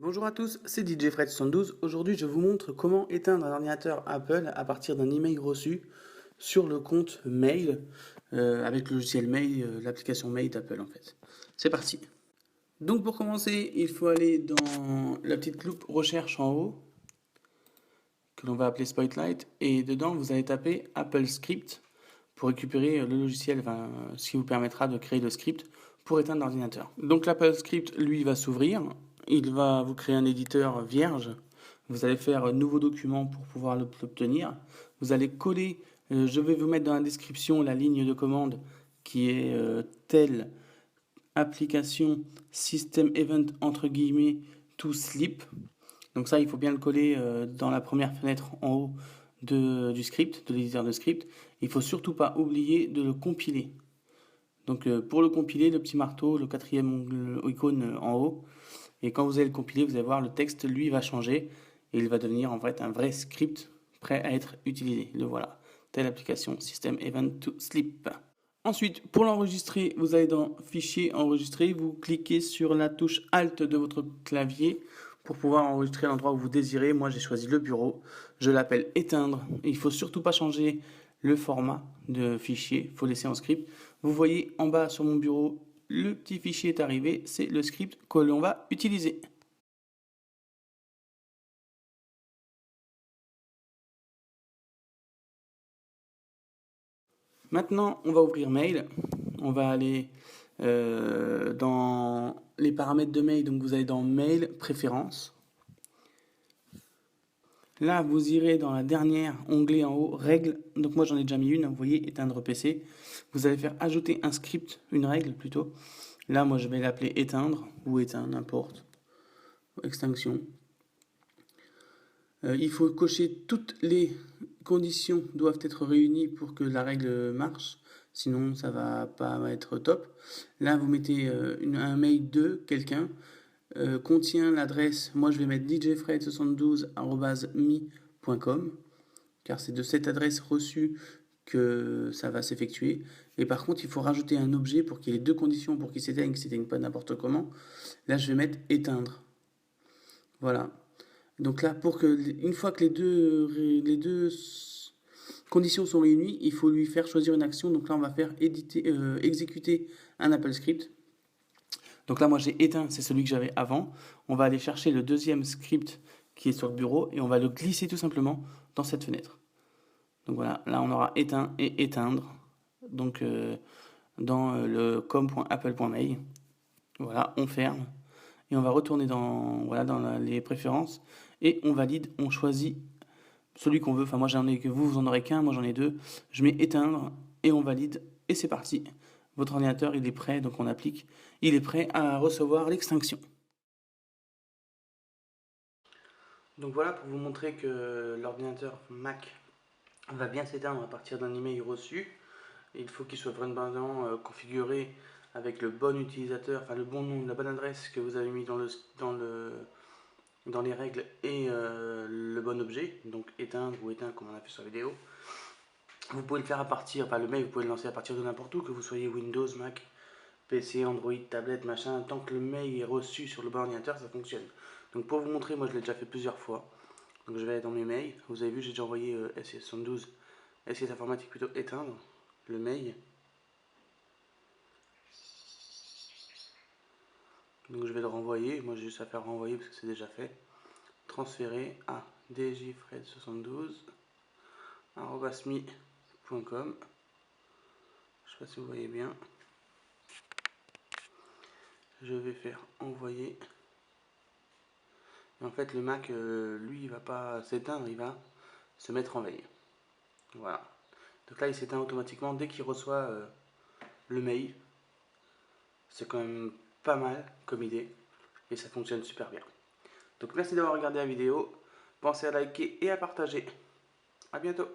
Bonjour à tous, c'est DJ Fred72. Aujourd'hui, je vous montre comment éteindre un ordinateur Apple à partir d'un email reçu sur le compte mail avec le logiciel mail, l'application mail d'Apple en fait. C'est parti. Donc pour commencer, il faut aller dans la petite loupe recherche en haut que l'on va appeler Spotlight et dedans vous allez taper Apple Script pour récupérer le logiciel, ce qui vous permettra de créer le script pour éteindre l'ordinateur. Donc l'Apple Script, lui, va s'ouvrir. Il va vous créer un éditeur vierge. Vous allez faire un nouveau document pour pouvoir l'obtenir. Vous allez coller, je vais vous mettre dans la description la ligne de commande qui est telle application system event entre guillemets to sleep. Donc ça, il faut bien le coller dans la première fenêtre en haut du script, de l'éditeur de script. Il ne faut surtout pas oublier de le compiler. Donc pour le compiler, le petit marteau, le quatrième icône en haut. Et quand vous allez le compiler, vous allez voir le texte, lui, va changer. Et il va devenir en fait un vrai script prêt à être utilisé. Le voilà. Telle application System Event to Sleep. Ensuite, pour l'enregistrer, vous allez dans Fichier, Enregistrer. Vous cliquez sur la touche Alt de votre clavier pour pouvoir enregistrer l'endroit où vous désirez. Moi, j'ai choisi le bureau. Je l'appelle éteindre. Il ne faut surtout pas changer le format de fichier. Il faut laisser en script. Vous voyez en bas sur mon bureau, le petit fichier est arrivé. C'est le script que l'on va utiliser. Maintenant, on va ouvrir Mail. On va aller dans les paramètres de mail. Donc, vous allez dans Mail, Préférences. Là, vous irez dans la dernière onglet en haut, Règles. Donc, moi, j'en ai déjà mis une. Vous voyez, Éteindre PC. Vous allez faire ajouter un script, une règle plutôt. Là, moi, je vais l'appeler Éteindre ou Éteindre, n'importe. Extinction. Il faut cocher toutes les conditions doivent être réunies pour que la règle marche. Sinon, ça va pas être top. Là, vous mettez un mail de quelqu'un. Contient l'adresse, moi je vais mettre djfred72@mi.com car c'est de cette adresse reçue que ça va s'effectuer. Et par contre, il faut rajouter un objet pour qu'il y ait les deux conditions pour qu'il s'éteigne pas n'importe comment. Là, je vais mettre éteindre. Voilà. Donc là, une fois que les deux conditions sont réunies, il faut lui faire choisir une action. Donc là, on va faire exécuter un Apple Script. Donc là, moi, j'ai éteint, c'est celui que j'avais avant. On va aller chercher le deuxième script qui est sur le bureau et on va le glisser tout simplement dans cette fenêtre. Donc voilà, là, on aura éteint et éteindre. Donc dans le com.apple.mail. Voilà, on ferme. Et on va retourner dans les préférences. Et on valide, on choisit celui qu'on veut. Enfin, moi, j'en ai que vous en aurez qu'un, moi, j'en ai deux. Je mets éteindre et on valide. Et c'est parti. Votre ordinateur, il est prêt, donc on applique. Il est prêt à recevoir l'extinction. Donc voilà pour vous montrer que l'ordinateur Mac va bien s'éteindre à partir d'un email reçu. Il faut qu'il soit vraiment configuré avec le bon utilisateur, enfin le bon nom, la bonne adresse que vous avez mis dans les règles et le bon objet, donc éteindre ou éteindre comme on a fait sur la vidéo. Vous pouvez le faire à partir, le mail vous pouvez le lancer à partir de n'importe où, que vous soyez Windows, Mac, PC, Android, tablette, machin, tant que le mail est reçu sur le bon ordinateur, ça fonctionne. Donc pour vous montrer, moi je l'ai déjà fait plusieurs fois. Donc je vais aller dans mes mails. Vous avez vu, j'ai déjà envoyé SIS72, SIS informatique plutôt éteindre le mail. Donc je vais le renvoyer. Moi j'ai juste à faire renvoyer parce que c'est déjà fait. Transférer à djfred72@mi.com. Je sais pas si vous voyez bien. Je vais faire envoyer. Et en fait le Mac, lui, il va pas s'éteindre, il va se mettre en veille. Voilà. Donc là il s'éteint automatiquement dès qu'il reçoit le mail. C'est quand même pas mal comme idée et ça fonctionne super bien. Donc merci d'avoir regardé la vidéo. Pensez à liker et à partager. A bientôt.